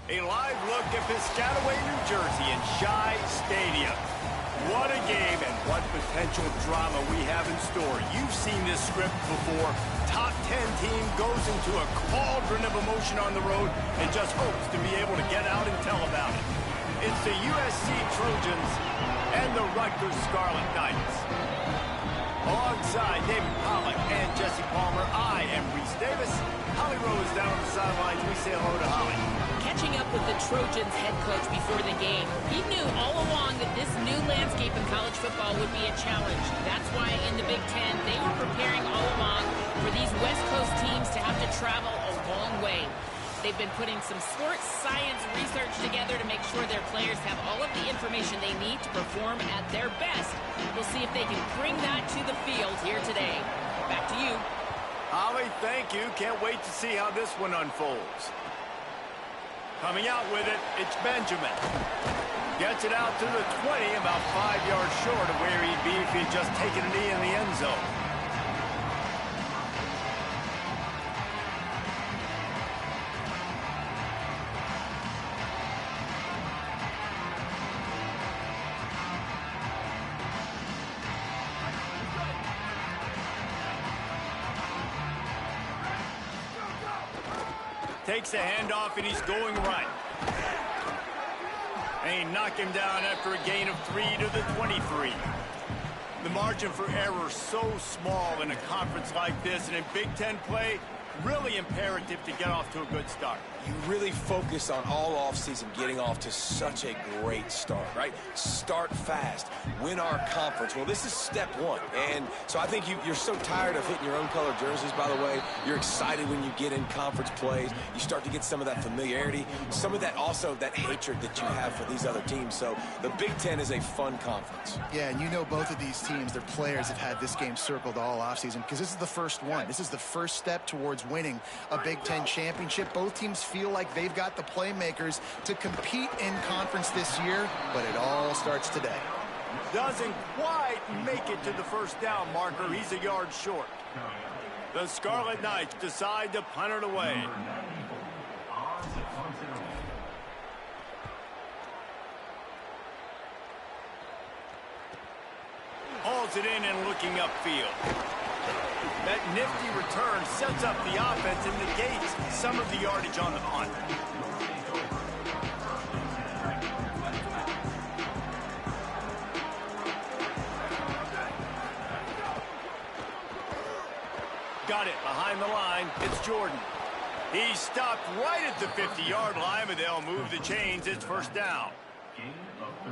A live look at Piscataway, New Jersey in Shai Stadium. What a game and what potential drama we have in store. You've seen this script before. Top 10 team goes into a cauldron of emotion on the road and just hopes to be able to get out and tell about it. It's the USC Trojans and the Rutgers Scarlet Knights. Alongside David Pollack and Jesse Palmer, I am Reese Davis. Holly Rose down on the sidelines. We say hello to Holly. Catching up with the Trojans head coach before the game, he knew all along that this new landscape in college football would be a challenge. That's why in the Big Ten, they were preparing all along for these West Coast teams to have to travel a long way. They've been putting some sports science research together to make sure their players have all of the information they need to perform at their best. We'll see if they can bring that to the field here today. Back to you. Holly, thank you. Can't wait to see how this one unfolds. Coming out with it, it's Benjamin. Gets it out to the 20, about 5 yards short of where he'd be if he'd just taken a knee in the end zone. Takes a handoff, and he's going right. And he knocked him down after a gain of 3 to the 23. The margin for error so small in a conference like this, and in Big Ten play, really imperative to get off to a good start. You really focus on all offseason getting off to such a great start, right? Start fast. Win our conference. Well, this is step one. And so I think you're so tired of hitting your own color jerseys, by the way. You're excited when you get in conference plays. You start to get some of that familiarity, some of that also that hatred that you have for these other teams. So the Big Ten is a fun conference. Yeah, and you know both of these teams, their players have had this game circled all offseason because this is the first one. This is the first step towards winning a Big Ten championship. Both teams feel like they've got the playmakers to compete in conference this year, but it all starts today. Doesn't quite make it to the first down marker. He's a yard short. The Scarlet Knights decide to punt it away. Hauls it in and looking upfield. That nifty return sets up the offense and negates some of the yardage on the punt. Got it behind the line. It's Jordan. He stopped right at the 50-yard line, but they'll move the chains. It's first down.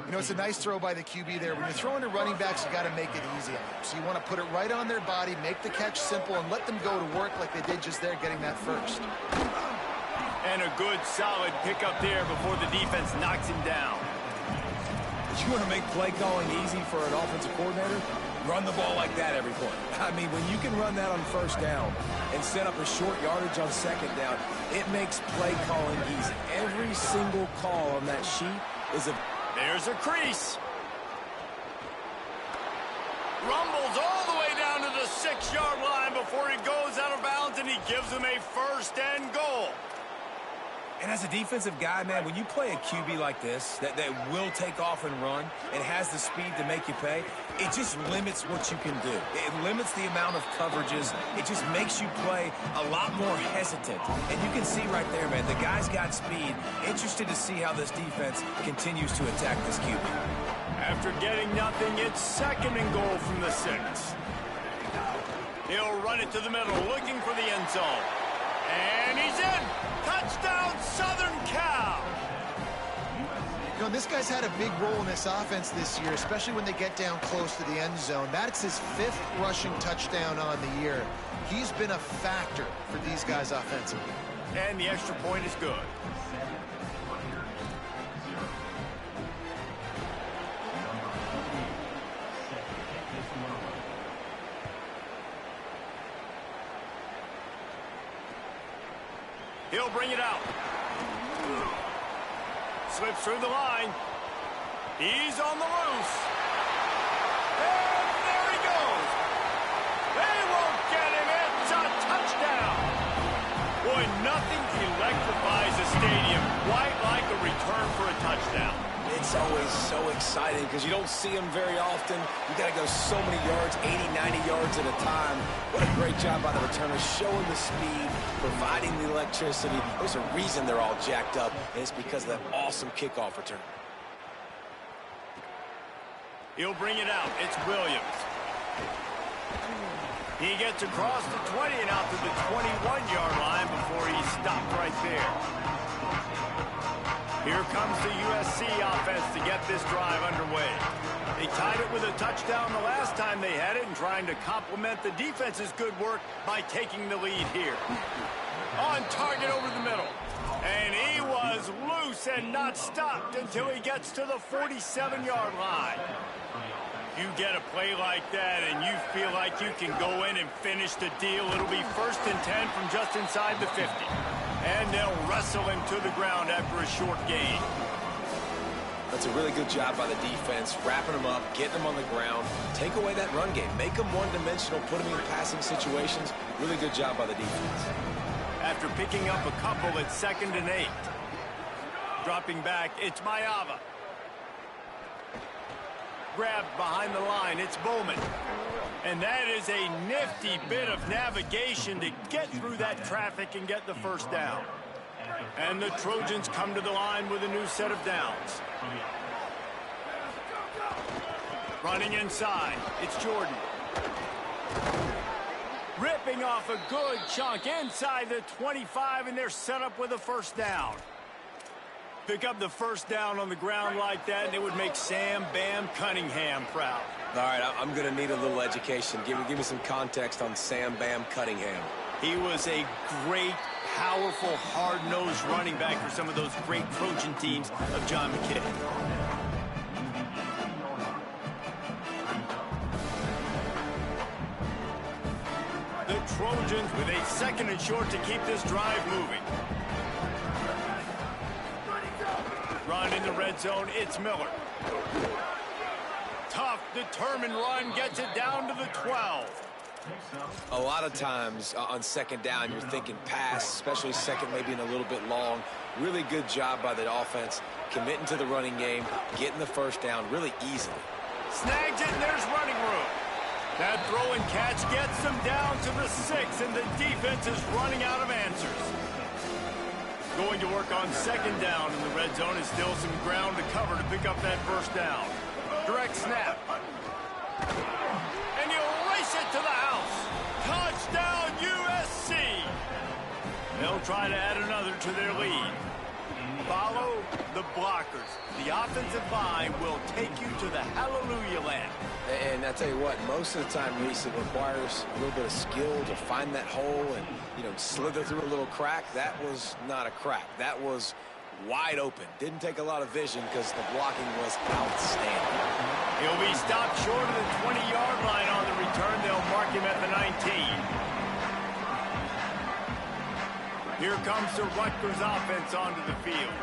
You know, it's a nice throw by the QB there. When you're throwing to running backs, you got to make it easy on them. So you want to put it right on their body, make the catch simple, and let them go to work like they did just there, getting that first. And a good, solid pickup there before the defense knocks him down. You want to make play calling easy for an offensive coordinator? Run the ball like that every point. I mean, when you can run that on first down and set up a short yardage on second down, it makes play calling easy. Every single call on that sheet is a... There's a crease. Rumbles all the way down to the 6-yard line before he goes out of bounds, and he gives them a first and goal. And as a defensive guy, man, when you play a QB like this, that will take off and run and has the speed to make you pay, it just limits what you can do. It limits the amount of coverages. It just makes you play a lot more hesitant. And you can see right there, man, the guy's got speed. Interested to see how this defense continues to attack this QB. After getting nothing, it's second and goal from the 6. He'll run it to the middle, looking for the end zone. And he's in! Touchdown, Southern Cal! You know, this guy's had a big role in this offense this year, especially when they get down close to the end zone. That's his 5th rushing touchdown on the year. He's been a factor for these guys offensively. And the extra point is good. He'll bring it out. Slips through the line. He's on the loose. And there he goes. They won't get him. It's a touchdown. Boy, And nothing electrifies a stadium quite like a return for a touchdown. It's always so exciting because you don't see them very often. You got to go so many yards, 80, 90 yards at a time. What a great job by the returners, showing the speed, providing the electricity. There's a reason they're all jacked up, and it's because of that awesome kickoff return. He'll bring it out. It's Williams. He gets across the 20 and out to the 21-yard line before he's stopped right there. Here comes the USC offense to get this drive underway. They tied it with a touchdown the last time they had it and trying to complement the defense's good work by taking the lead here. On target over the middle. And he was loose and not stopped until he gets to the 47-yard line. You get a play like that and you feel like you can go in and finish the deal. It'll be 1st and 10 from just inside the 50. And they'll wrestle him to the ground after a short gain. That's a really good job by the defense, wrapping them up, getting them on the ground. Take away that run game. Make them one-dimensional, put them in passing situations. Really good job by the defense. After picking up a couple at 2nd and 8. Dropping back, it's Mayava. Grabbed behind the line, it's Bowman. And that is a nifty bit of navigation to get through that traffic and get the first down. And the Trojans come to the line with a new set of downs. Running inside, it's Jordan. Ripping off a good chunk inside the 25, and they're set up with a first down. Pick up the first down on the ground like that, and it would make Sam Bam Cunningham proud. All right, I'm going to need a little education. Give me some context on Sam Bam Cunningham. He was a great, powerful, hard-nosed running back for some of those great Trojan teams of John McKay. The Trojans with a 2nd and short to keep this drive moving. Run in the red zone, it's Miller. Tough, determined run, gets it down to the 12. A lot of times on 2nd down, you're thinking pass, especially 2nd, maybe in a little bit long. Really good job by the offense, committing to the running game, getting the first down really easily. Snags it, and there's running room. That throw and catch gets them down to the 6, and the defense is running out of answers. Going to work on 2nd down in the red zone, is still some ground to cover to pick up that first down. Direct snap. And you race it to the house. Touchdown, USC. They'll try to add another to their lead. Follow the blockers. The offensive line will take you to the hallelujah land. And I tell you what, most of the time, Reese, it requires a little bit of skill to find that hole and, slither through a little crack. That was not a crack. That was wide open. Didn't take a lot of vision because the blocking was outstanding. He'll be stopped short of the 20-yard line on the return. They'll mark him at the 19. Here comes the Rutgers offense onto the field.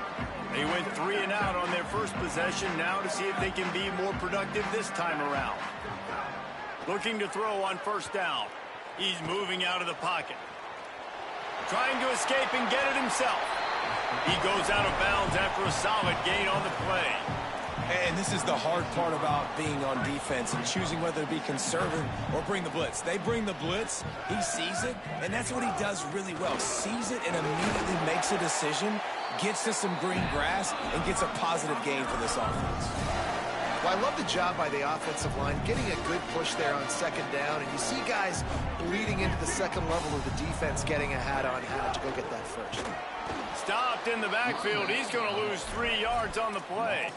They went 3 and out on their first possession, now to see if they can be more productive this time around. Looking to throw on 1st down. He's moving out of the pocket. Trying to escape and get it himself. He goes out of bounds after a solid gain on the play. And this is the hard part about being on defense and choosing whether to be conservative or bring the blitz. They bring the blitz, he sees it, and that's what he does really well. Sees it and immediately makes a decision, gets to some green grass, and gets a positive gain for this offense. Well, I love the job by the offensive line, getting a good push there on 2nd down, and you see guys bleeding into the 2nd level of the defense getting a hat on how to go get that first. Stopped in the backfield. He's going to lose 3 yards on the play.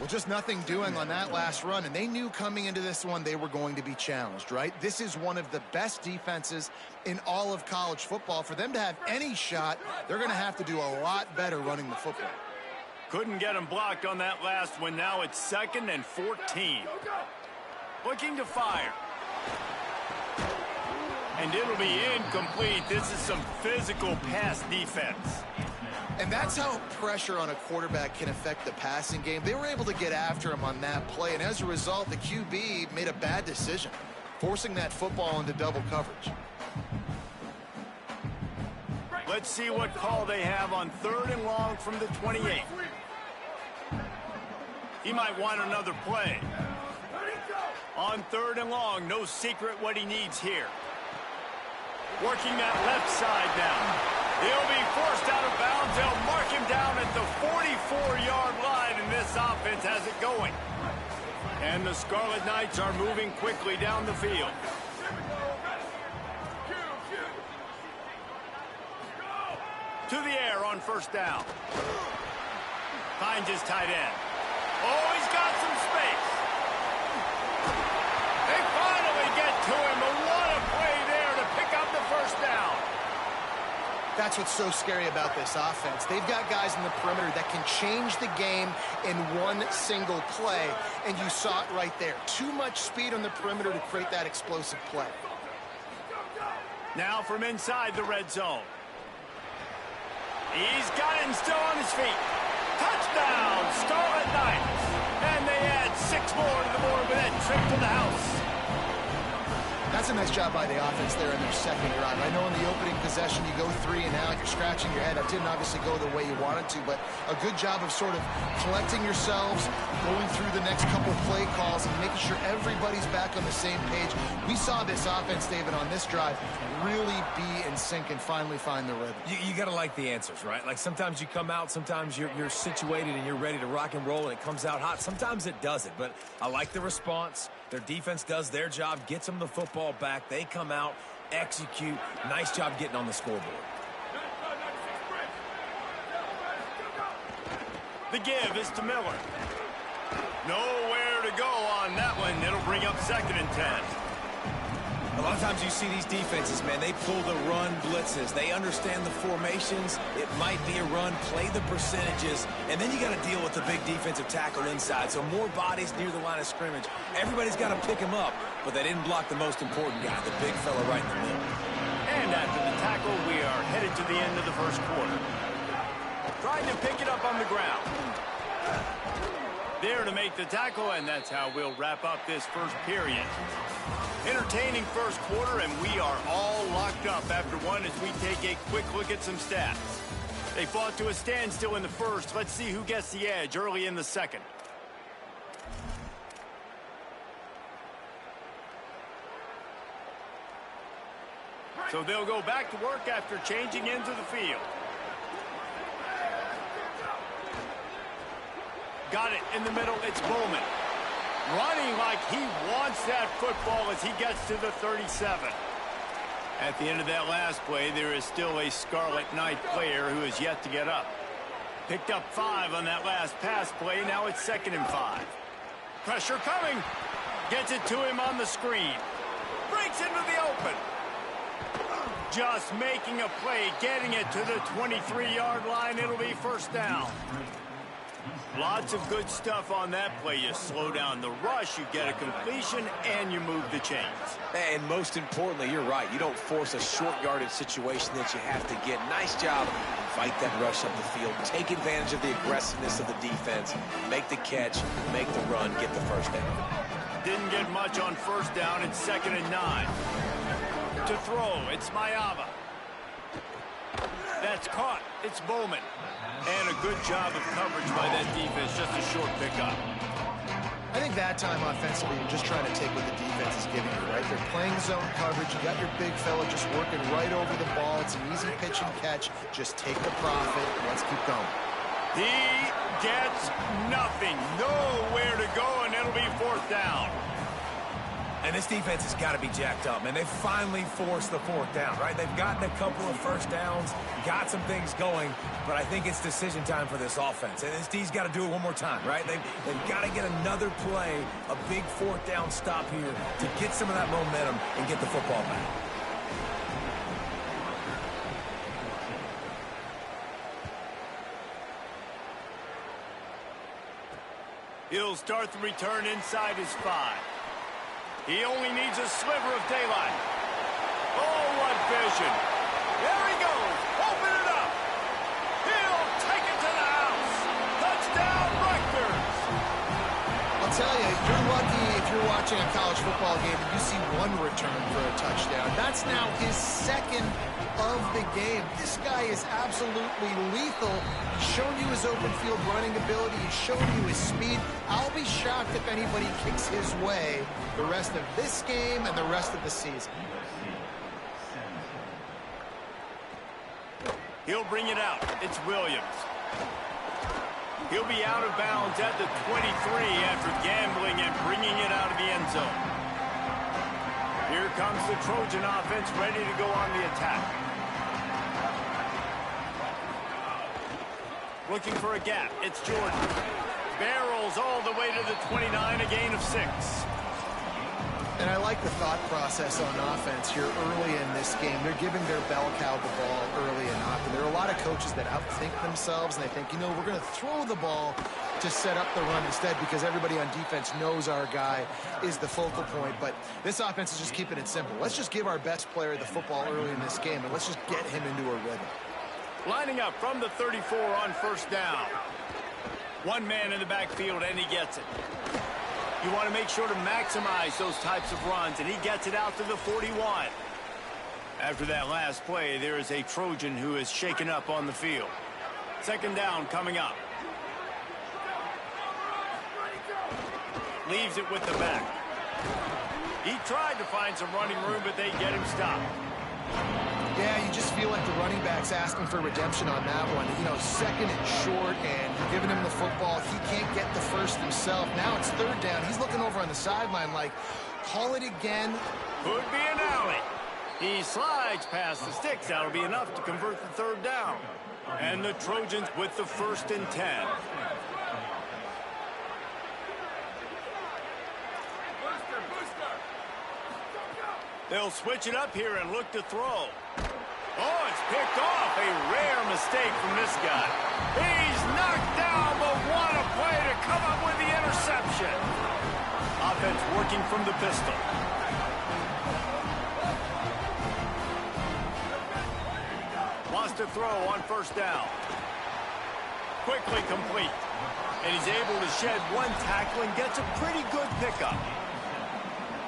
Well, just nothing doing on that last run, and they knew coming into this one they were going to be challenged, right? This is one of the best defenses in all of college football. For them to have any shot, they're going to have to do a lot better running the football. Couldn't get him blocked on that last one. Now it's 2nd and 14. Looking to fire. And it'll be incomplete. This is some physical pass defense. And that's how pressure on a quarterback can affect the passing game. They were able to get after him on that play, and as a result, the QB made a bad decision, forcing that football into double coverage. Let's see what call they have on 3rd and long from the 28. He might want another play. On 3rd and long, no secret what he needs here. Working that left side now. He'll be forced out of bounds. They'll mark him down at the 44-yard line, and this offense has it going. And the Scarlet Knights are moving quickly down the field. To the air on 1st down. Finds his tight end. Oh, he's got some space. They finally get to him. But what a play there to pick up the 1st down. That's what's so scary about this offense. They've got guys in the perimeter that can change the game in one single play, and you saw it right there. Too much speed on the perimeter to create that explosive play. Now from inside the red zone. He's got him still on his feet. Touchdown, Scarlet Knights. And they add 6 more to the board with that trip to the house. That's a nice job by the offense there in their 2nd drive. I know in the opening possession you go 3 and out, you're scratching your head. That didn't obviously go the way you wanted to, but a good job of sort of collecting yourselves, going through the next couple play calls, and making sure everybody's back on the same page. We saw this offense, David, on this drive really be in sync and finally find the rhythm. You got to like the answers, right? Like sometimes you come out, sometimes you're situated and you're ready to rock and roll and it comes out hot. Sometimes it doesn't, but I like the response. Their defense does their job, gets them the football back. They come out, execute. Nice job getting on the scoreboard. The give is to Miller. Nowhere to go on that one. It'll bring up 2nd and 10. A lot of times you see these defenses, man, they pull the run blitzes. They understand the formations. It might be a run, play the percentages, and then you got to deal with the big defensive tackle inside. So more bodies near the line of scrimmage. Everybody's got to pick him up, but they didn't block the most important guy, the big fella right in the middle. And after the tackle, we are headed to the end of the 1st quarter. Trying to pick it up on the ground. There to make the tackle, and that's how we'll wrap up this 1st period. Entertaining 1st quarter, and we are all locked up after one as we take a quick look at some stats. They fought to a standstill in the 1st. Let's see who gets the edge early in the 2nd. So they'll go back to work after changing into the field. Got it in the middle. It's Bowman. Running like he wants that football as he gets to the 37. At the end of that last play, there is still a Scarlet Knight player who is yet to get up. Picked up 5 on that last pass play. Now it's 2nd and 5. Pressure coming. Gets it to him on the screen. Breaks into the open. Just making a play, getting it to the 23-yard line. It'll be 1st down. Lots of good stuff on that play. You slow down the rush, you get a completion, and you move the chains. And most importantly, you're right. You don't force a short yardage situation that you have to get. Nice job. Fight that rush up the field. Take advantage of the aggressiveness of the defense. Make the catch, make the run, get the 1st down. Didn't get much on 1st down. It's 2nd and 9. To throw, it's Mayava. That's caught. It's Bowman. And a good job of coverage by that defense. Just a short pickup. I think that time offensively, you're just trying to take what the defense is giving you, right? They're playing zone coverage. You got your big fella just working right over the ball. It's an easy pitch and catch. Just take the profit. Let's keep going. He gets nothing. Nowhere to go, and it'll be 4th down. And this defense has got to be jacked up, man. They finally forced the 4th down, right? They've gotten a couple of 1st downs, got some things going, but I think it's decision time for this offense. And this D's got to do it one more time, right? They've got to get another play, a big 4th down stop here to get some of that momentum and get the football back. He'll start the return inside his 5. He only needs a sliver of daylight. Oh, what vision. There he goes. Open it up. He'll take it to the house. Touchdown, Rutgers. I'll tell you, you're lucky if you're watching a college football game and you see one return for a touchdown. That's now his second of the game. This guy is absolutely lethal. He's shown you his open field running ability. He's shown you his speed. I'll be shocked if anybody kicks his way the rest of this game and the rest of the season. He'll bring it out. It's Williams. He'll be out of bounds at the 23 after gambling and bringing it out of the end zone. Here comes the Trojan offense ready to go on the attack. Looking for a gap. It's Jordan. Barrels all the way to the 29, a gain of 6. And I like the thought process on offense here early in this game. They're giving their bell cow the ball early and often. There are a lot of coaches that outthink themselves, and they think, you know, we're going to throw the ball to set up the run instead because everybody on defense knows our guy is the focal point. But this offense is just keeping it simple. Let's just give our best player the football early in this game, and let's just get him into a rhythm. Lining up from the 34 on first down. One man in the backfield, and he gets it. You want to make sure to maximize those types of runs, and he gets it out to the 41. After that last play, there is a Trojan who is shaken up on the field. Second down coming up. Leaves it with the back. He tried to find some running room, but they get him stopped. Yeah, you just feel like the running back's asking for redemption on that one. You know, second and short, and you're giving him the football. He can't get the first himself. Now it's third down. He's looking over on the sideline like, call it again. Could be an alley. He slides past the sticks. That'll be enough to convert the third down. And the Trojans with the 1st and 10. They'll switch it up here and look to throw. Oh, it's picked off. A rare mistake from this guy. He's knocked down, but what a play to come up with the interception. Offense working from the pistol. Wants to throw on first down. Quickly complete. And he's able to shed one tackle and gets a pretty good pickup.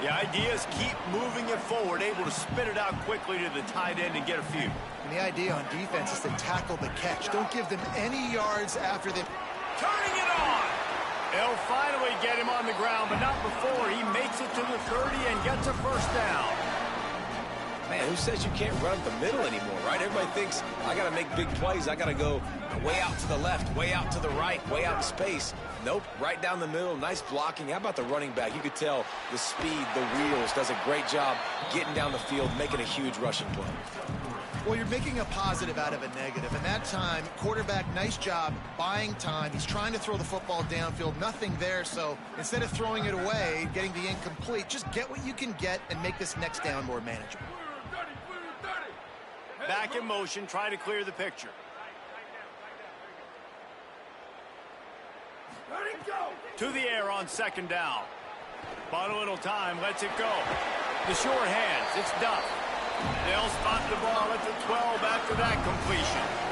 The idea is keep moving it forward, able to spit it out quickly to the tight end and get a few. And the idea on defense is to tackle the catch. Don't give them any yards after they... Turning it on! They'll finally get him on the ground, but not before he makes it to the 30 and gets a first down. Man, who says you can't run up the middle anymore, right? Everybody thinks, I got to make big plays. I got to go way out to the left, way out to the right, way out in space. Nope, right down the middle, nice blocking. How about the running back? You could tell the speed, the wheels, does a great job getting down the field, making a huge rushing play. Well, you're making a positive out of a negative. And that time, quarterback, nice job buying time. He's trying to throw the football downfield, nothing there. So instead of throwing it away, getting the incomplete, just get what you can get and make this next down more manageable. Back in motion, try to clear the picture. To the air on second down. Bought a little time, lets it go. The short hands, it's Duff. They'll spot the ball at the 12 after that completion.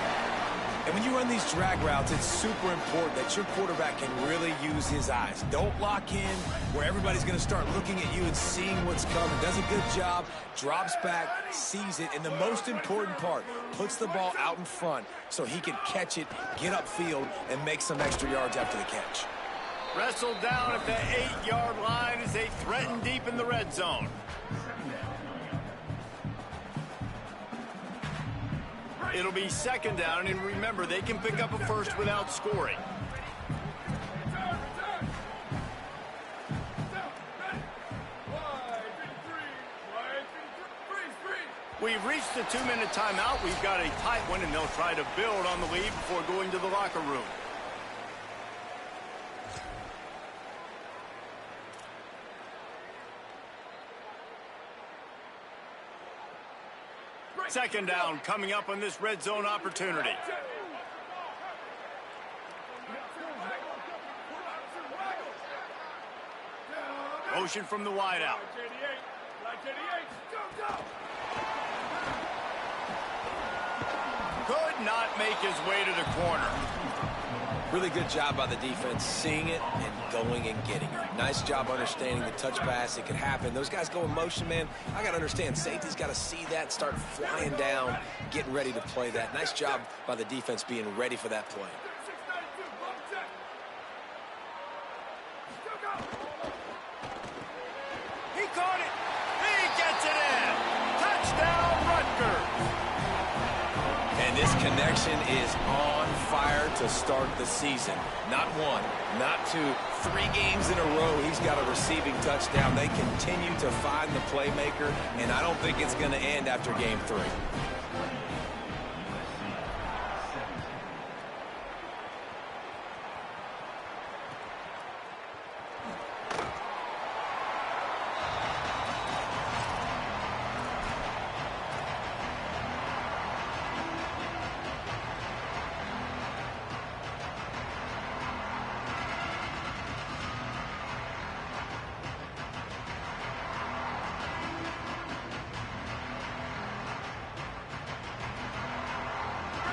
And when you run these drag routes, it's super important that your quarterback can really use his eyes. Don't lock in where everybody's going to start looking at you and seeing what's coming. Does a good job, drops back, sees it, and the most important part, puts the ball out in front so he can catch it, get upfield, and make some extra yards after the catch. Wrestled down at the 8-yard line as they threaten deep in the red zone. It'll be second down, and remember, they can pick up a first without scoring. We've reached the 2-minute timeout. We've got a tight one, and they'll try to build on the lead before going to the locker room. Second down coming up on this red zone opportunity. Motion from the wideout. Could not make his way to the corner. Really good job by the defense, seeing it and going and getting it. Nice job understanding the touch pass. It could happen. Those guys go in motion, man. I got to understand, safety's got to see that, start flying down, getting ready to play that. Nice job by the defense being ready for that play. He caught it. He gets it in. Touchdown, Rutgers. And this connection is on fire to start the season. Not one, not two, 3 games in a row he's got a receiving touchdown. They continue to find the playmaker, and I don't think it's going to end after game 3.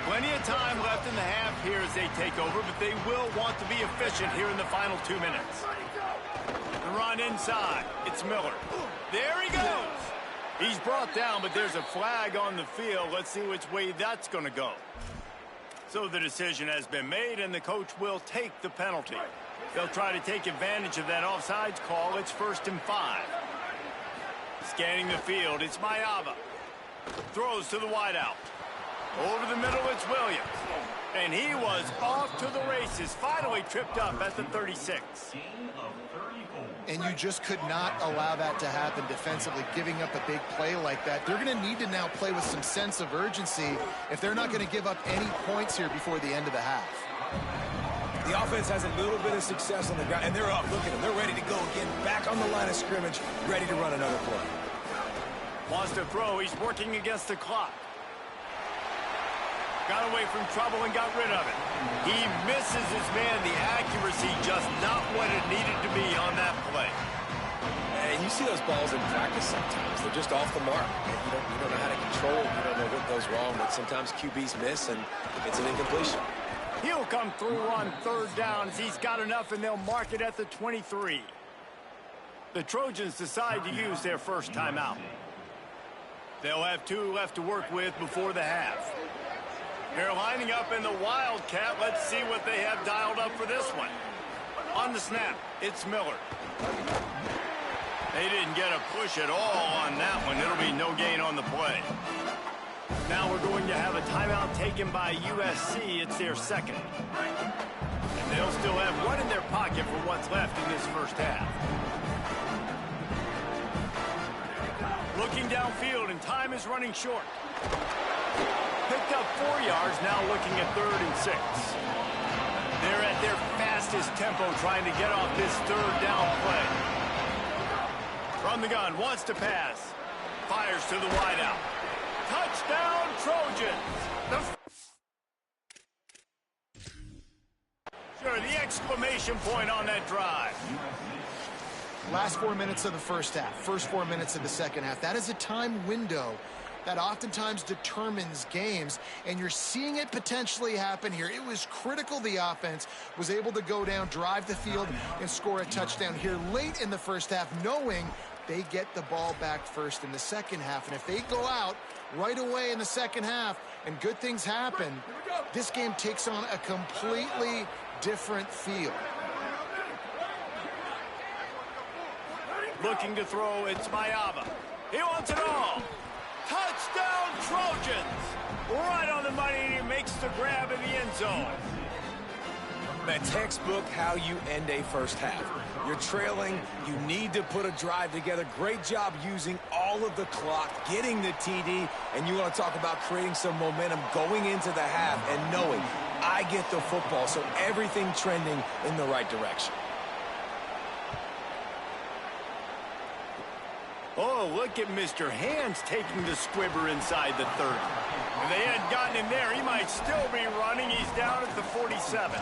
Plenty of time left in the half here as they take over, but they will want to be efficient here in the final 2 minutes. The run inside. It's Miller. There he goes. He's brought down, but there's a flag on the field. Let's see which way that's going to go. So the decision has been made, and the coach will take the penalty. They'll try to take advantage of that offsides call. It's 1st and 5. Scanning the field, it's Mayava. Throws to the wideout. Over the middle, it's Williams. And he was off to the races. Finally tripped up at the 36. And you just could not allow that to happen defensively, giving up a big play like that. They're going to need to now play with some sense of urgency if they're not going to give up any points here before the end of the half. The offense has a little bit of success on the ground, and they're up. Look at them. They're ready to go again. Back on the line of scrimmage, ready to run another play. Wants to throw. He's working against the clock. Got away from trouble and got rid of it. He misses his man. The accuracy just not what it needed to be on that play. And you see those balls in practice sometimes. They're just off the mark. You don't know how to control it. You don't know what goes wrong. But sometimes QBs miss, and it's an incompletion. He'll come through on 3rd down as he's got enough, and they'll mark it at the 23. The Trojans decide to use their first timeout. They'll have 2 left to work with before the half. They're lining up in the Wildcat. Let's see what they have dialed up for this one. On the snap, it's Miller. They didn't get a push at all on that one. It'll be no gain on the play. Now we're going to have a timeout taken by USC. It's their 2nd. And they'll still have 1 in their pocket for what's left in this first half. Looking downfield, and time is running short. Picked up 4 yards, now looking at 3rd and 6. They're at their fastest tempo trying to get off this 3rd down play. From the gun, wants to pass. Fires to the wideout. Touchdown, Trojans! Sure, the exclamation point on that drive. Last 4 minutes of the first half, first 4 minutes of the second half. That is a time window that oftentimes determines games, and you're seeing it potentially happen here. It was critical the offense was able to go down, drive the field, and score a touchdown here late in the first half, knowing they get the ball back first in the second half. And if they go out right away in the second half and good things happen, this game takes on a completely different feel. Looking to throw, it's Mayava. He wants it all. Touchdown, Trojans! Right on the money, and he makes the grab in the end zone. The textbook how you end a first half. You're trailing, you need to put a drive together. Great job using all of the clock, getting the TD, and you want to talk about creating some momentum going into the half and knowing I get the football, so everything trending in the right direction. Oh, look at Mr. Hands taking the squibber inside the 30. If they hadn't gotten him there, he might still be running. He's down at the 47.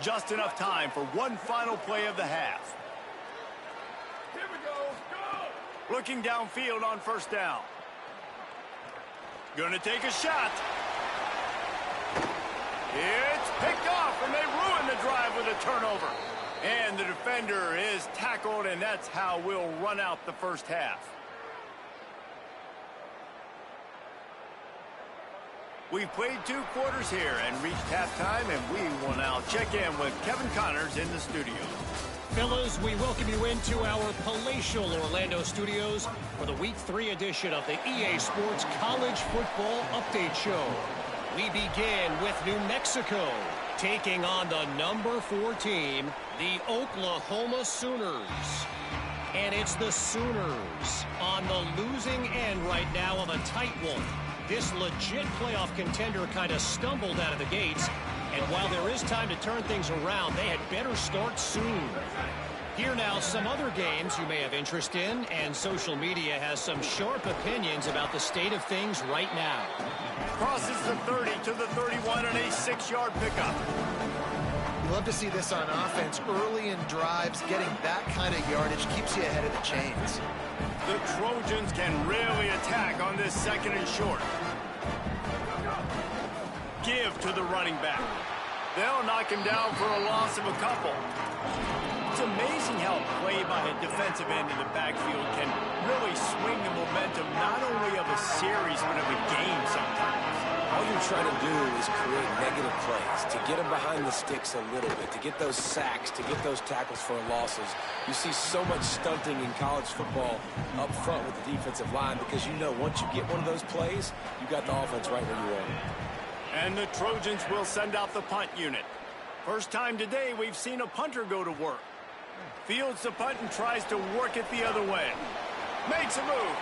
Just enough time for one final play of the half. Here we go. Go! Looking downfield on 1st down. Gonna take a shot. It's picked off, and they ruin the drive with a turnover. And the defender is tackled, and that's how we'll run out the first half. We've played 2 quarters here and reached halftime, and we will now check in with Kevin Connors in the studio. Fellas, we welcome you into our palatial Orlando studios for the Week 3 edition of the EA Sports College Football Update Show. We begin with New Mexico, taking on the number 4 team, the Oklahoma Sooners. And it's the Sooners on the losing end right now of a tight one. This legit playoff contender kind of stumbled out of the gates. And while there is time to turn things around, they had better start soon. Here now, some other games you may have interest in, and social media has some sharp opinions about the state of things right now. Crosses the 30 to the 31 and a 6-yard pickup. You love to see this on offense. Early in drives, getting that kind of yardage keeps you ahead of the chains. The Trojans can really attack on this 2nd and short. Give to the running back. They'll knock him down for a loss of a couple. It's amazing how a play by a defensive end in the backfield can really swing the momentum not only of a series but of a game sometimes. All you're trying to do is create negative plays, to get them behind the sticks a little bit, to get those sacks, to get those tackles for losses. You see so much stunting in college football up front with the defensive line because you know once you get one of those plays, you got the offense right where you want it. And the Trojans will send out the punt unit. First time today we've seen a punter go to work. Fields the punt and tries to work it the other way. Makes a move.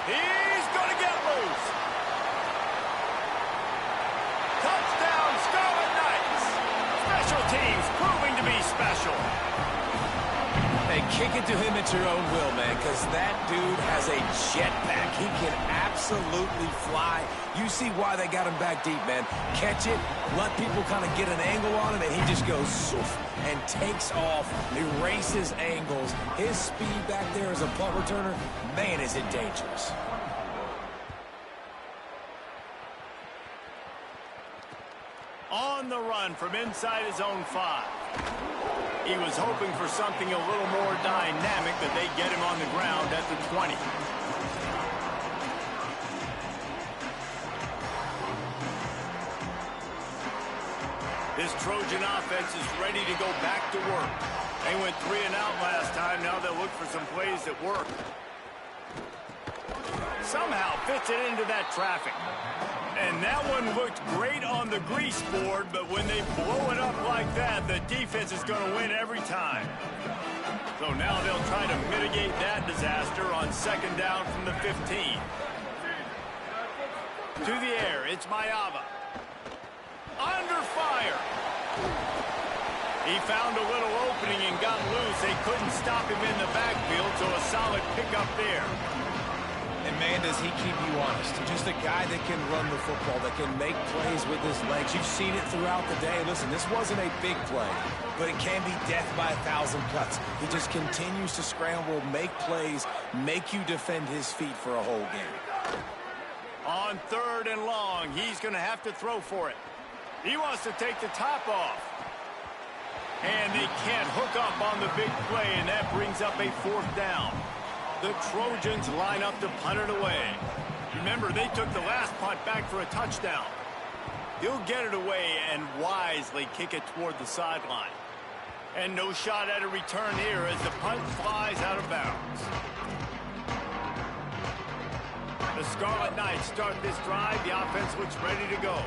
He's going to get loose. Touchdown, Scarlet Knights. Special teams proving to be special. Hey, kick it to him at your own will, man, because that dude has a jetpack. He can absolutely fly. You see why they got him back deep, man. Catch it, let people kind of get an angle on him, and he just goes zoof, and takes off, erases angles. His speed back there as a punt returner, man, is it dangerous. On the run from inside his own 5. He was hoping for something a little more dynamic, but they get him on the ground at the 20. This Trojan offense is ready to go back to work. They went 3 and out last time. Now they'll look for some plays that work. Somehow fits it into that traffic. And that one looked great on the grease board, but when they blow it up like that, the defense is going to win every time. So now they'll try to mitigate that disaster on 2nd down from the 15. To the air, it's Mayava. Under fire. He found a little opening and got loose. They couldn't stop him in the backfield, so a solid pickup there. And, man, does he keep you honest. Just a guy that can run the football, that can make plays with his legs. You've seen it throughout the day. Listen, this wasn't a big play, but it can be death by 1,000 cuts. He just continues to scramble, make plays, make you defend his feet for a whole game. On 3rd and long, he's going to have to throw for it. He wants to take the top off. And they can't hook up on the big play, and that brings up a 4th down. The Trojans line up to punt it away. Remember, they took the last punt back for a touchdown. He'll get it away and wisely kick it toward the sideline. And no shot at a return here as the punt flies out of bounds. The Scarlet Knights start this drive. The offense looks ready to go.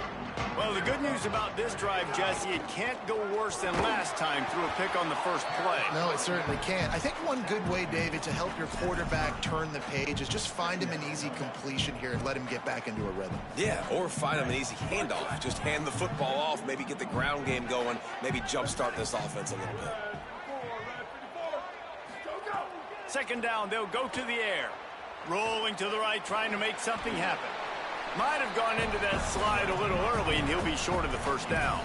Well, the good news about this drive, Jesse, it can't go worse than last time through a pick on the first play. No, it certainly can't. I think one good way, David, to help your quarterback turn the page is just find him an easy completion here and let him get back into a rhythm. Yeah, or find him an easy handoff. Just hand the football off, maybe get the ground game going, maybe jumpstart this offense a little bit. 2nd down, they'll go to the air. Rolling to the right, trying to make something happen. Might have gone into that slide a little early, and he'll be short of the 1st down.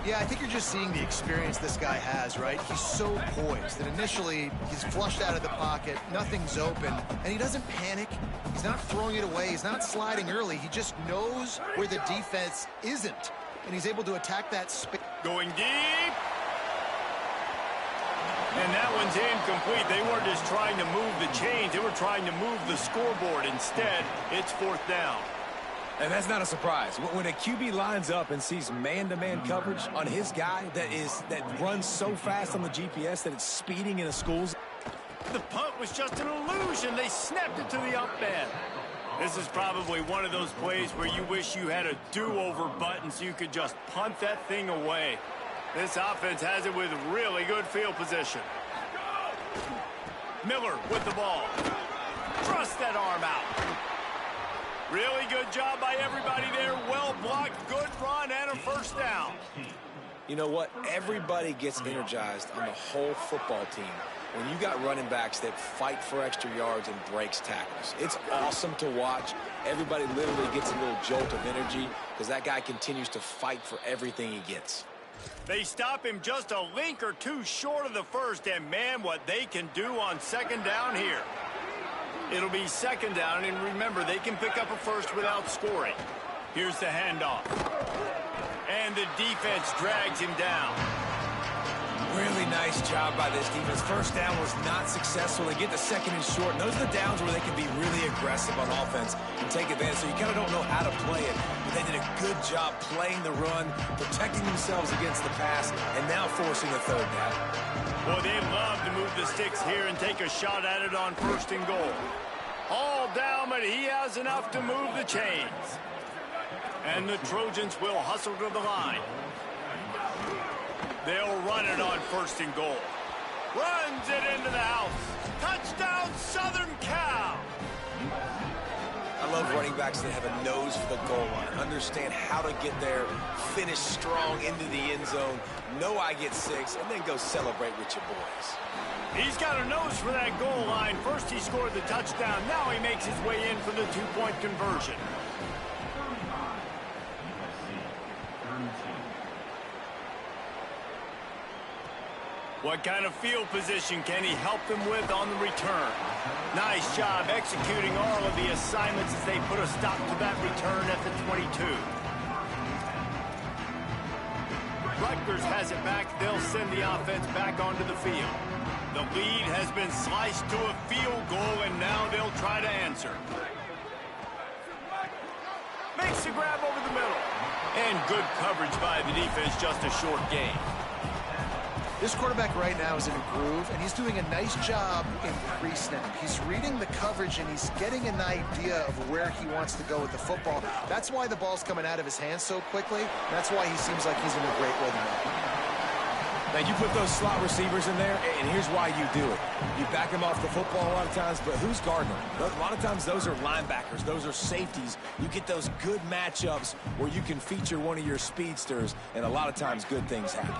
Yeah, I think you're just seeing the experience this guy has, right? He's so poised that initially he's flushed out of the pocket, nothing's open, and he doesn't panic. He's not throwing it away. He's not sliding early. He just knows where the defense isn't, and he's able to attack that space. Going deep. And that one's incomplete. They weren't just trying to move the chains. They were trying to move the scoreboard. Instead, it's 4th down. And that's not a surprise. When a QB lines up and sees man-to-man coverage on his guy that runs so fast on the GPS that it's speeding in a school's. The punt was just an illusion. They snapped it to the up end. This is probably one of those plays where you wish you had a do-over button so you could just punt that thing away. This offense has it with really good field position. Miller with the ball. Thrust that arm out. Really good job by everybody there. Well blocked, good run, and a 1st down. You know what? Everybody gets energized on the whole football team when you got running backs that fight for extra yards and breaks tackles. It's awesome to watch. Everybody literally gets a little jolt of energy because that guy continues to fight for everything he gets. They stop him just a link or two short of the 1st, and man, what they can do on 2nd down here. It'll be 2nd down, and remember, they can pick up a 1st without scoring. Here's the handoff. And the defense drags him down. Really nice job by this defense. 1st down was not successful. They get the 2nd and short. And those are the downs where they can be really aggressive on offense and take advantage. So you kind of don't know how to play it. But they did a good job playing the run, protecting themselves against the pass, and now forcing a 3rd down. Boy, they love to move the sticks here and take a shot at it on 1st and goal. All down, but he has enough to move the chains. And the Trojans will hustle to the line. They'll run it on 1st and goal. Runs it into the house. Touchdown, Southern Cal. I love running backs that have a nose for the goal line, understand how to get there, finish strong into the end zone, know I get 6, and then go celebrate with your boys. He's got a nose for that goal line. First he scored the touchdown. Now he makes his way in for the 2-point conversion. What kind of field position can he help them with on the return? Nice job executing all of the assignments as they put a stop to that return at the 22. Rutgers has it back. They'll send the offense back onto the field. The lead has been sliced to a field goal, and now they'll try to answer. Makes the grab over the middle. And good coverage by the defense, just a short gain. This quarterback right now is in a groove, and he's doing a nice job in pre-snap. He's reading the coverage, and he's getting an idea of where he wants to go with the football. That's why the ball's coming out of his hands so quickly. That's why he seems like he's in a great rhythm. Now, you put those slot receivers in there, and here's why you do it. You back them off the football a lot of times, but who's guarding them? A lot of times, those are linebackers. Those are safeties. You get those good matchups where you can feature one of your speedsters, and a lot of times, good things happen.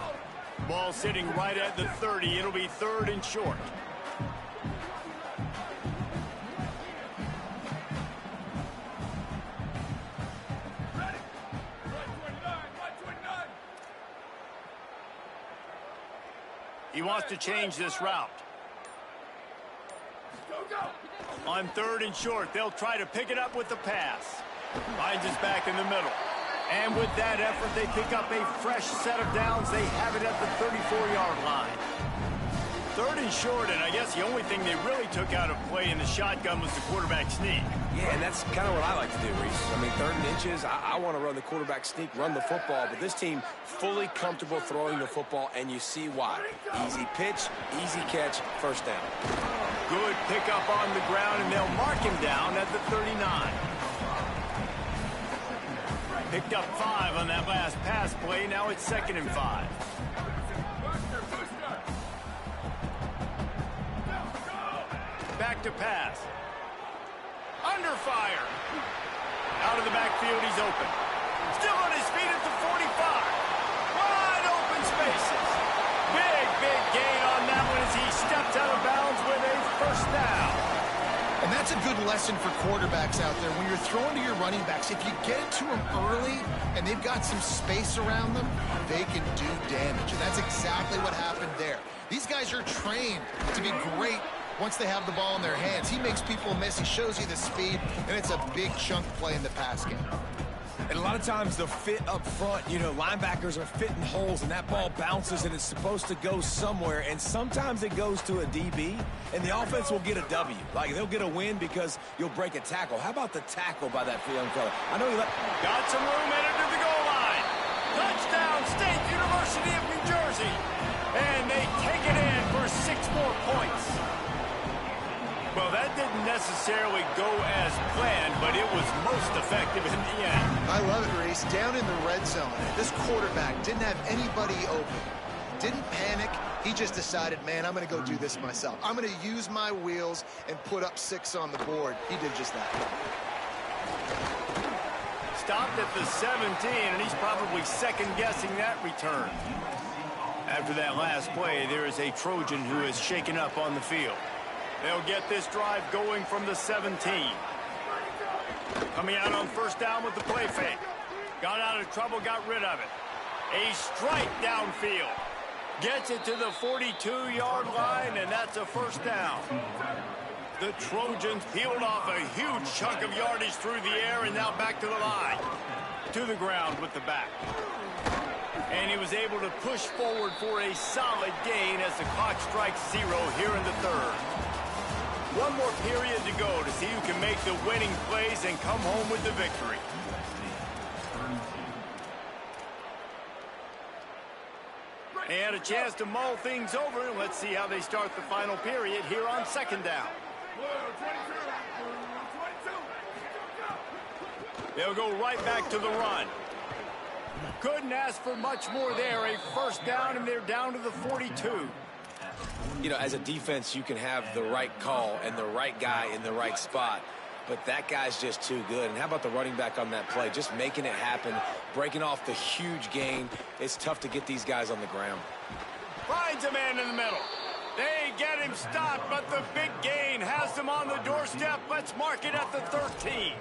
Ball sitting right at the 30. It'll be 3rd and short. He wants to change this route. On 3rd and short, they'll try to pick it up with the pass. Finds his back in the middle. And with that effort, they pick up a fresh set of downs. They have it at the 34-yard line. 3rd and short, and I guess the only thing they really took out of play in the shotgun was the quarterback sneak. Yeah, and that's kind of what I like to do, Reese. I mean, 3rd and inches, I want to run the quarterback sneak, run the football, but this team fully comfortable throwing the football, and you see why. Easy pitch, easy catch, 1st down. Good pickup on the ground, and they'll mark him down at the 39. Picked up 5 on that last pass play. Now it's 2nd and 5. Back to pass. Under fire. Out of the backfield, he's open. Still on his feet at the 45. Wide open spaces. Big gain on that one as he stepped out of bounds with a 1st down. And that's a good lesson for quarterbacks out there. When you're throwing to your running backs, if you get it to them early and they've got some space around them, they can do damage. And that's exactly what happened there. These guys are trained to be great once they have the ball in their hands. He makes people miss. He shows you the speed, and it's a big chunk play in the pass game. And a lot of times the fit up front, you know, linebackers are fitting holes and that ball bounces and it's supposed to go somewhere. And sometimes it goes to a DB and the offense will get a W. Like they'll get a win because you'll break a tackle. How about the tackle by that young fella? I know he got some room headed to the goal line. Touchdown, State University of New Jersey. And they take it in for 6 more points. Well, that didn't necessarily go as planned, but it was most effective in the end. I love it, Reese. Down in the red zone, this quarterback didn't have anybody open. Didn't panic. He just decided, man, I'm going to go do this myself. I'm going to use my wheels and put up 6 on the board. He did just that. Stopped at the 17, and he's probably second-guessing that return. After that last play, there is a Trojan who is shaken up on the field. They'll get this drive going from the 17. Coming out on first down with the play fake. Got out of trouble, got rid of it. A strike downfield. Gets it to the 42-yard line, and that's a first down. The Trojans peeled off a huge chunk of yardage through the air and now back to the line. To the ground with the back. And he was able to push forward for a solid gain as the clock strikes 0 here in the third. One more period to go to see who can make the winning plays and come home with the victory. And a chance to mull things over. Let's see how they start the final period here on second down. They'll go right back to the run. Couldn't ask for much more there. A first down, and they're down to the 42. You know, as a defense, you can have the right call and the right guy in the right spot, but that guy's just too good. And how about the running back on that play? Just making it happen, breaking off the huge gain. It's tough to get these guys on the ground. Finds a man in the middle. They get him stopped, but the big gain has them on the doorstep. Let's mark it at the 13.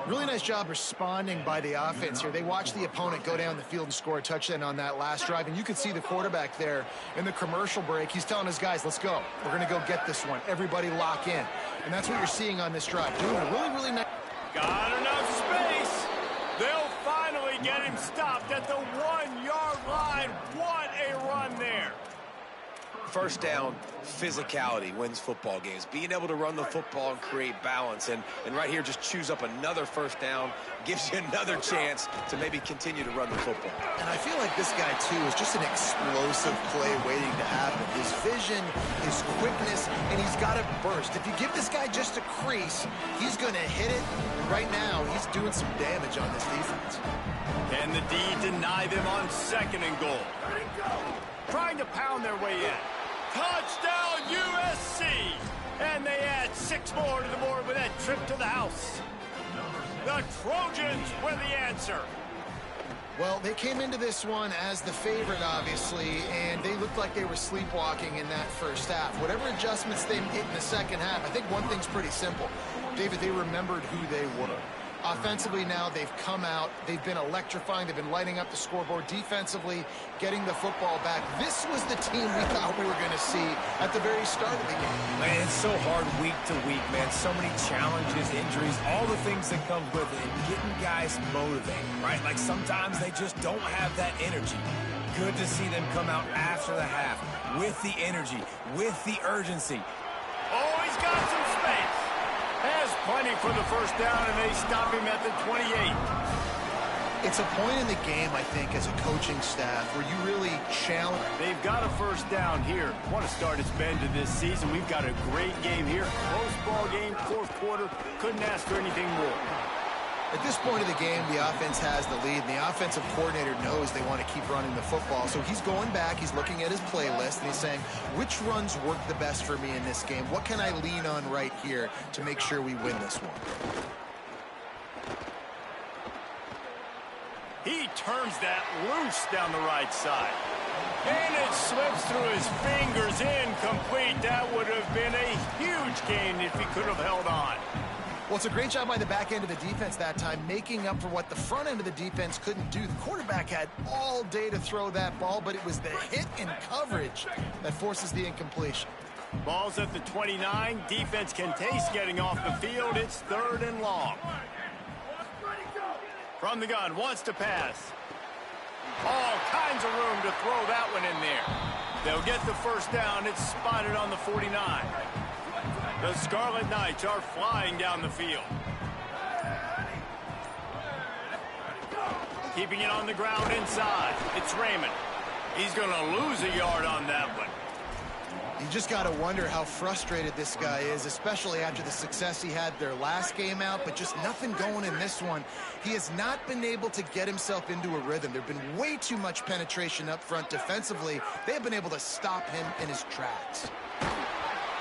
Really nice job responding by the offense here. They watched the opponent go down the field and score a touchdown on that last drive, and you could see the quarterback there in the commercial break. He's telling his guys, let's go. We're going to go get this one. Everybody lock in. And that's what you're seeing on this drive. Doing a really, really nice... Got enough space. They'll finally get him stopped at the 1-yard line. What a run there. First down, physicality wins football games. Being able to run the football and create balance. And right here, just choose up another first down, gives you another chance to maybe continue to run the football. And I feel like this guy, too, is just an explosive play waiting to happen. His vision, his quickness, and he's got a burst. If you give this guy just a crease, he's going to hit it. Right now, he's doing some damage on this defense. Can the D deny them on second and goal? Trying to pound their way in. Touchdown, USC! And they add 6 more to the board with that trip to the house. The Trojans were the answer. Well, they came into this one as the favorite, obviously, and they looked like they were sleepwalking in that first half. Whatever adjustments they made in the second half, I think one thing's pretty simple. David, they remembered who they were. Offensively now, they've come out. They've been electrifying. They've been lighting up the scoreboard. Defensively, getting the football back. This was the team we thought we were going to see at the very start of the game. Man, it's so hard week to week, man. So many challenges, injuries, all the things that come with it. And getting guys motivated, right? Like sometimes they just don't have that energy. Good to see them come out after the half with the energy, with the urgency. Oh, he's got some space. Has plenty for the first down, and they stop him at the 28. It's a point in the game, I think, as a coaching staff where you really challenge. They've got a first down here. Want to start its bend to this season. We've got a great game here. Close ball game, fourth quarter. Couldn't ask for anything more. At this point of the game, the offense has the lead, and the offensive coordinator knows they want to keep running the football. So he's going back, he's looking at his playlist, and he's saying, which runs work the best for me in this game? What can I lean on right here to make sure we win this one? He turns that loose down the right side. And it slips through his fingers, incomplete. That would have been a huge gained if he could have held on. Well, it's a great job by the back end of the defense that time, making up for what the front end of the defense couldn't do. The quarterback had all day to throw that ball, but it was the hit and coverage that forces the incompletion. Ball's at the 29. Defense can taste getting off the field. It's 3rd and long. From the gun, wants to pass. All kinds of room to throw that one in there. They'll get the first down. It's spotted on the 49. The Scarlet Knights are flying down the field. Keeping it on the ground inside. It's Raymond. He's going to lose a yard on that one. You just got to wonder how frustrated this guy is, especially after the success he had their last game out, but just nothing going in this one. He has not been able to get himself into a rhythm. There's been way too much penetration up front defensively. They have been able to stop him in his tracks.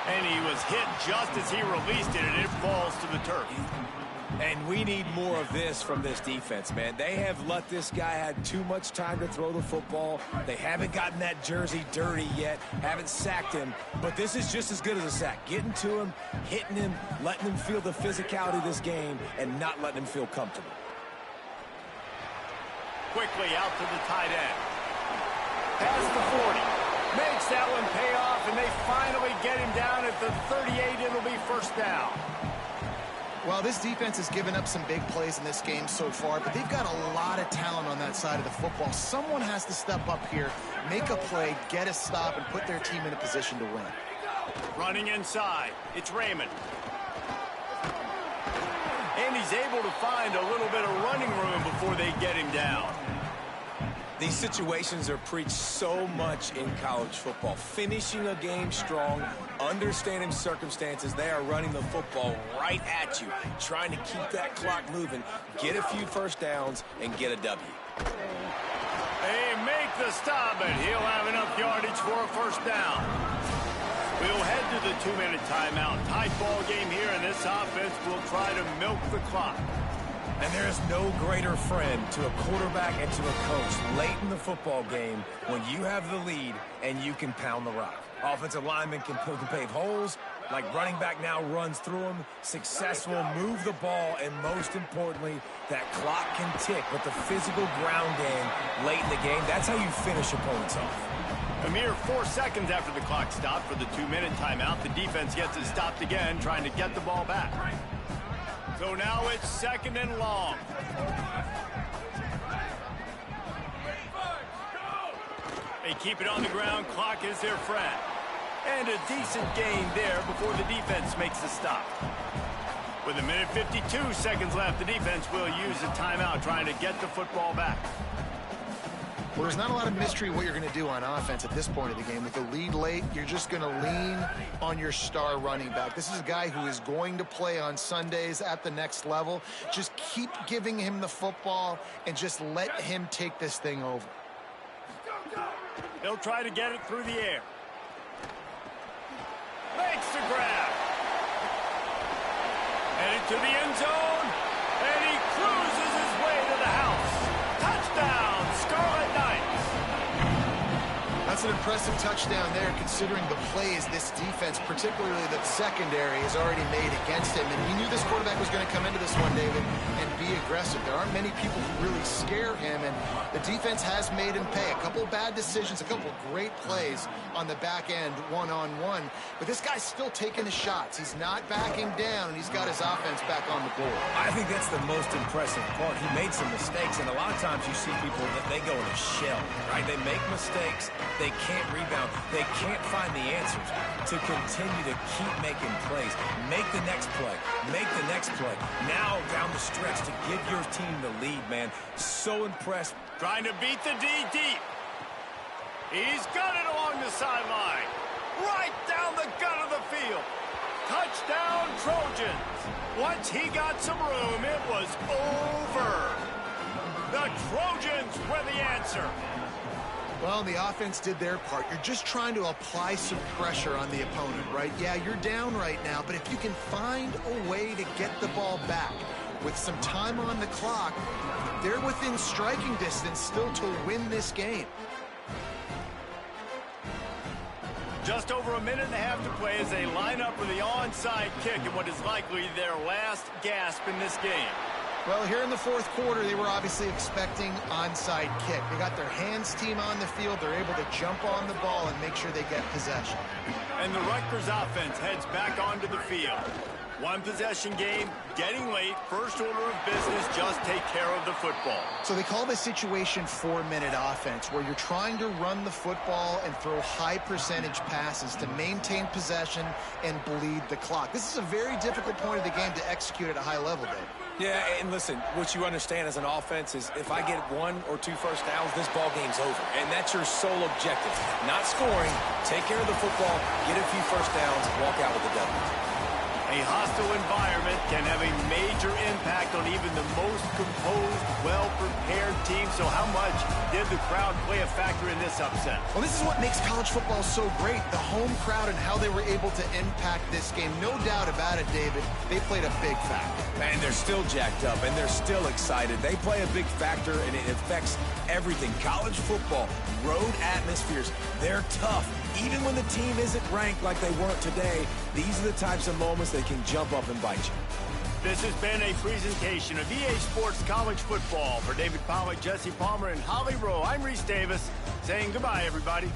And he was hit just as he released it, and it falls to the turf. And we need more of this from this defense, man. They have let this guy have too much time to throw the football. They haven't gotten that jersey dirty yet, haven't sacked him. But this is just as good as a sack. Getting to him, hitting him, letting him feel the physicality of this game, and not letting him feel comfortable. Quickly out to the tight end. Past the 40. Makes that one pay off, and they finally get him down at the 38. It'll be first down. Well, this defense has given up some big plays in this game so far, but they've got a lot of talent on that side of the football. Someone has to step up here, make a play, get a stop, and put their team in a position to win. Running inside, it's Raymond. And he's able to find a little bit of running room before they get him down. These situations are preached so much in college football. Finishing a game strong, understanding circumstances. They are running the football right at you, trying to keep that clock moving, get a few first downs, and get a W. They make the stop, and he'll have enough yardage for a first down. We'll head to the 2-minute timeout. Tight ball game here, and this offense will try to milk the clock. And there is no greater friend to a quarterback and to a coach late in the football game when you have the lead and you can pound the rock. Offensive linemen can pave holes, like running back now runs through them, successful, move the ball, and most importantly, that clock can tick, but the physical ground game late in the game, that's how you finish opponents off. A mere 4 seconds after the clock stopped for the 2-minute timeout, the defense gets it stopped again, trying to get the ball back. So now it's 2nd and long. They keep it on the ground. Clock is their friend. And a decent gain there before the defense makes the stop. With 1:52 seconds left, the defense will use a timeout trying to get the football back. Well, there's not a lot of mystery what you're going to do on offense at this point of the game. With the lead late, you're just going to lean on your star running back. This is a guy who is going to play on Sundays at the next level. Just keep giving him the football and just let him take this thing over. They'll try to get it through the air. Makes the grab. Headed to the end zone, and he cruises his way to the house. Touchdown, Scarlet Knights. That's an impressive touchdown there, considering the plays this defense, particularly the secondary, has already made against him. And we knew this quarterback was going to come into this one, David, and be aggressive. There aren't many people who really scare him, and the defense has made him pay. A couple of bad decisions, a couple of great plays on the back end, one-on-one. But this guy's still taking his shots. He's not backing down, and he's got his offense back on the board. I think that's the most impressive part. He made some mistakes, and a lot of times you see people that they go in a shell, right? They make mistakes. They can't rebound. They can't find the answers to continue to keep making plays. Make the next play. Make the next play. Now down the stretch to give your team the lead, man. So impressed. Trying to beat the D deep. He's got it along the sideline. Right down the gut of the field. Touchdown, Trojans. Once he got some room, it was over. The Trojans were the answer. Well, the offense did their part. You're just trying to apply some pressure on the opponent, right? Yeah, you're down right now, but if you can find a way to get the ball back with some time on the clock, they're within striking distance still to win this game. Just over a minute and a half to play as they line up for the onside kick in what is likely their last gasp in this game. Well, here in the fourth quarter, they were obviously expecting onside kick. They got their hands team on the field. They're able to jump on the ball and make sure they get possession. And the Rutgers offense heads back onto the field. One possession game, getting late, first order of business, just take care of the football. So they call this situation 4-minute offense, where you're trying to run the football and throw high percentage passes to maintain possession and bleed the clock. This is a very difficult point of the game to execute at a high level, Dave. Yeah, and listen, what you understand as an offense is if I get 1 or 2 first downs, this ball game's over. And that's your sole objective. Not scoring, take care of the football, get a few first downs, walk out with the W. A hostile environment can have a major impact on even the most composed, well-prepared team. So how much did the crowd play a factor in this upset? Well, this is what makes college football so great, the home crowd and how they were able to impact this game. No doubt about it, David. They played a big factor. Man, they're still jacked up, and they're still excited. They play a big factor, and it affects everything. College football, road atmospheres, they're tough. Even when the team isn't ranked like they weren't today, these are the types of moments that can jump up and bite you. This has been a presentation of EA Sports College Football. For David Pollack, Jesse Palmer, and Holly Rowe, I'm Reese Davis saying goodbye, everybody.